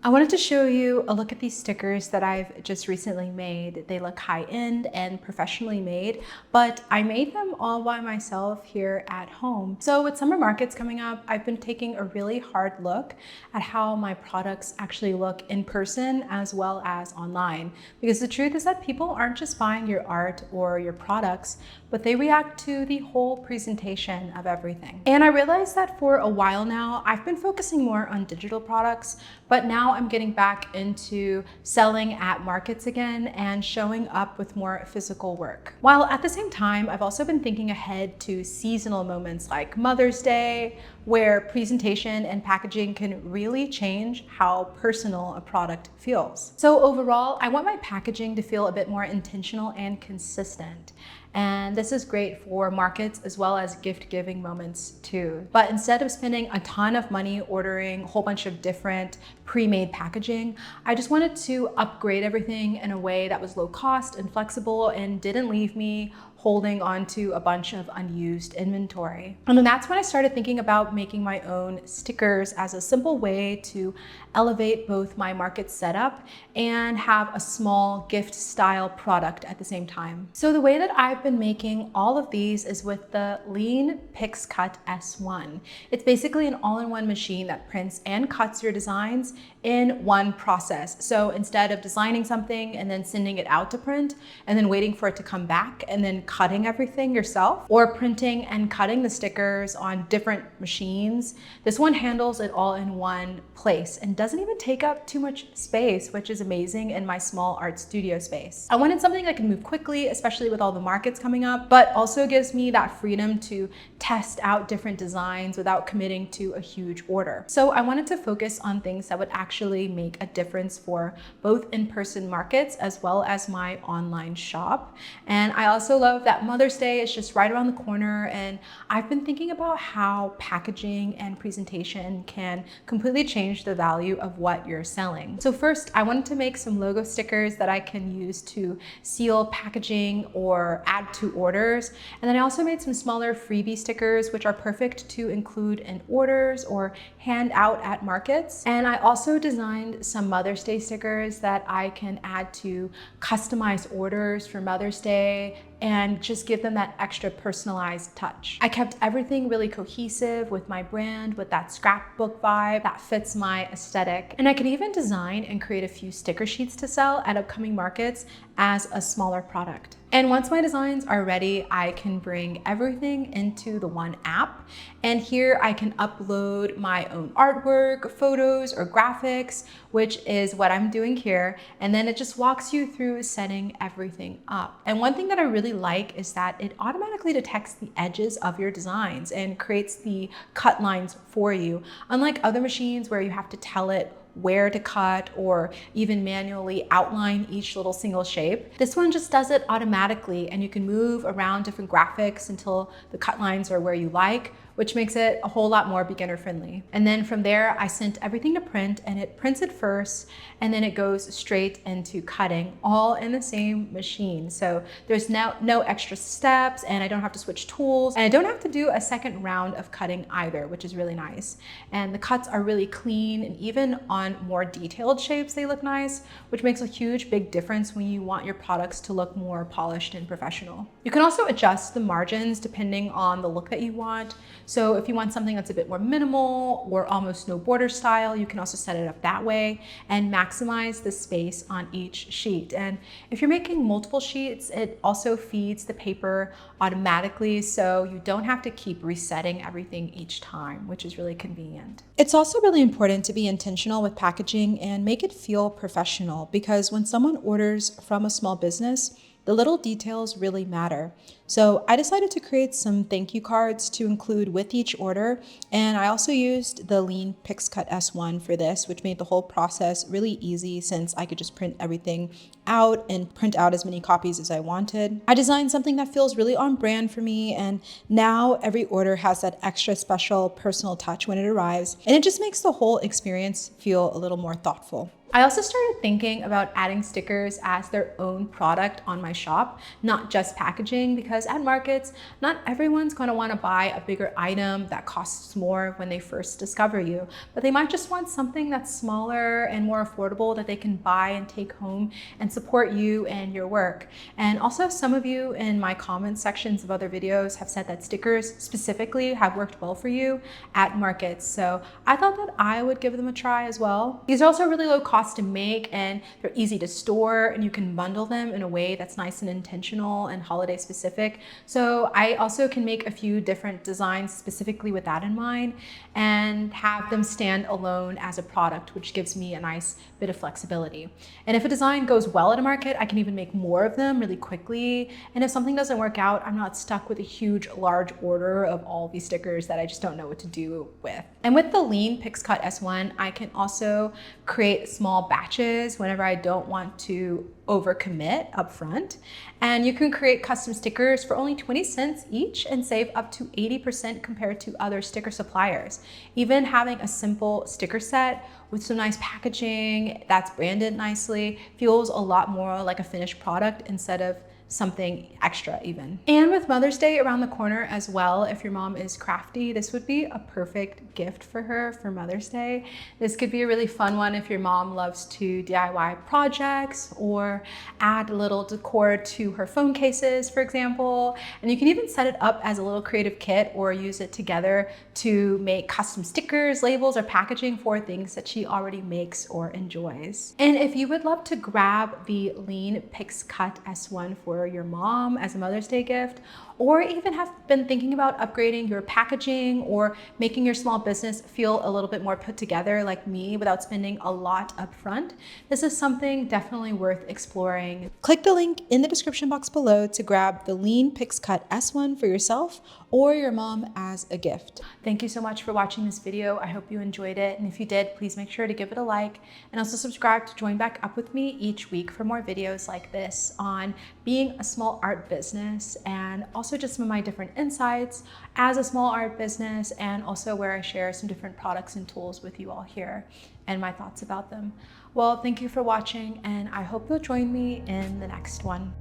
I wanted to show you a look at these stickers that I've just recently made. They look high-end and professionally made, but I made them all by myself here at home. So with summer markets coming up, I've been taking a really hard look at how my products actually look in person as well as online. Because the truth is that people aren't just buying your art or your products, but they react to the whole presentation of everything. And I realized that for a while now, I've been focusing more on digital products, but now I'm getting back into selling at markets again and showing up with more physical work. While at the same time, I've also been thinking ahead to seasonal moments like Mother's Day, where presentation and packaging can really change how personal a product feels. So overall, I want my packaging to feel a bit more intentional and consistent. And this is great for markets as well as gift-giving moments too. But instead of spending a ton of money ordering a whole bunch of different pre-made packaging, I just wanted to upgrade everything in a way that was low cost and flexible and didn't leave me holding onto a bunch of unused inventory. And then that's when I started thinking about making my own stickers as a simple way to elevate both my market setup and have a small gift style product at the same time. So the way that I've been making all of these is with the Liene PixCut S1. It's basically an all-in-one machine that prints and cuts your designs in one process. So instead of designing something and then sending it out to print and then waiting for it to come back and then cutting everything yourself, or printing and cutting the stickers on different machines, this one handles it all in one place and doesn't even take up too much space, which is amazing in my small art studio space. I wanted something that can move quickly, especially with all the markets coming up, but also gives me that freedom to test out different designs without committing to a huge order. So I wanted to focus on things that would actually make a difference for both in-person markets as well as my online shop. And I also love that Mother's Day is just right around the corner, and I've been thinking about how packaging and presentation can completely change the value of what you're selling. So first, I wanted to make some logo stickers that I can use to seal packaging or add to orders. And then I also made some smaller freebie stickers, which are perfect to include in orders or hand out at markets. And I also designed some Mother's Day stickers that I can add to customized orders for Mother's Day and just give them that extra personalized touch. I kept everything really cohesive with my brand, with that scrapbook vibe that fits my aesthetic. And I could even design and create a few sticker sheets to sell at upcoming markets as a smaller product. And once my designs are ready, I can bring everything into the one app. And here I can upload my own artwork, photos, or graphics, which is what I'm doing here. And then it just walks you through setting everything up. And one thing that I really like is that it automatically detects the edges of your designs and creates the cut lines for you. Unlike other machines where you have to tell it where to cut or even manually outline each little single shape, this one just does it automatically, and you can move around different graphics until the cut lines are where you like, which makes it a whole lot more beginner friendly. And then from there, I sent everything to print, and it prints it first, and then it goes straight into cutting, all in the same machine. So there's no extra steps, and I don't have to switch tools, and I don't have to do a second round of cutting either, which is really nice. And the cuts are really clean, and even on more detailed shapes, they look nice, which makes a huge, big difference when you want your products to look more polished and professional. You can also adjust the margins depending on the look that you want. So if you want something that's a bit more minimal or almost no border style, you can also set it up that way and maximize the space on each sheet. And if you're making multiple sheets, it also feeds the paper automatically, so you don't have to keep resetting everything each time, which is really convenient. It's also really important to be intentional with packaging and make it feel professional, because when someone orders from a small business, the little details really matter. So I decided to create some thank you cards to include with each order. And I also used the Liene PixCut S1 for this, which made the whole process really easy since I could just print everything out and print out as many copies as I wanted. I designed something that feels really on brand for me, and now every order has that extra special personal touch when it arrives, and it just makes the whole experience feel a little more thoughtful. I also started thinking about adding stickers as their own product on my shop, not just packaging, because at markets, not everyone's going to want to buy a bigger item that costs more when they first discover you, but they might just want something that's smaller and more affordable that they can buy and take home and support you and your work. And also, some of you in my comment sections of other videos have said that stickers specifically have worked well for you at markets. So I thought that I would give them a try as well. These are also really low cost to make, and they're easy to store, and you can bundle them in a way that's nice and intentional and holiday specific. So I also can make a few different designs specifically with that in mind and have them stand alone as a product, which gives me a nice bit of flexibility. And if a design goes well at a market, I can even make more of them really quickly. And if something doesn't work out, I'm not stuck with a huge, large order of all these stickers that I just don't know what to do with. And with the Liene PixCut S1, I can also create small batches whenever I don't want to overcommit up front. And you can create custom stickers for only 20 cents each and save up to 80% compared to other sticker suppliers. Even having a simple sticker set with some nice packaging that's branded nicely feels a lot more like a finished product instead of something extra even. And with Mother's Day around the corner as well, if your mom is crafty, this would be a perfect gift for her for Mother's Day. This could be a really fun one if your mom loves to DIY projects or add a little decor to her phone cases, for example. And you can even set it up as a little creative kit or use it together to make custom stickers, labels, or packaging for things that she already makes or enjoys. And if you would love to grab the Liene PixCut S1 for your mom as a Mother's Day gift, or even have been thinking about upgrading your packaging or making your small business feel a little bit more put together like me without spending a lot up front, this is something definitely worth exploring. Click the link in the description box below to grab the Liene PixCut S1 for yourself or your mom as a gift. Thank you so much for watching this video. I hope you enjoyed it. And if you did, please make sure to give it a like and also subscribe to join back up with me each week for more videos like this on being a small art business, and also just some of my different insights as a small art business, and also where I share some different products and tools with you all here and my thoughts about them. Well, thank you for watching, and I hope you'll join me in the next one.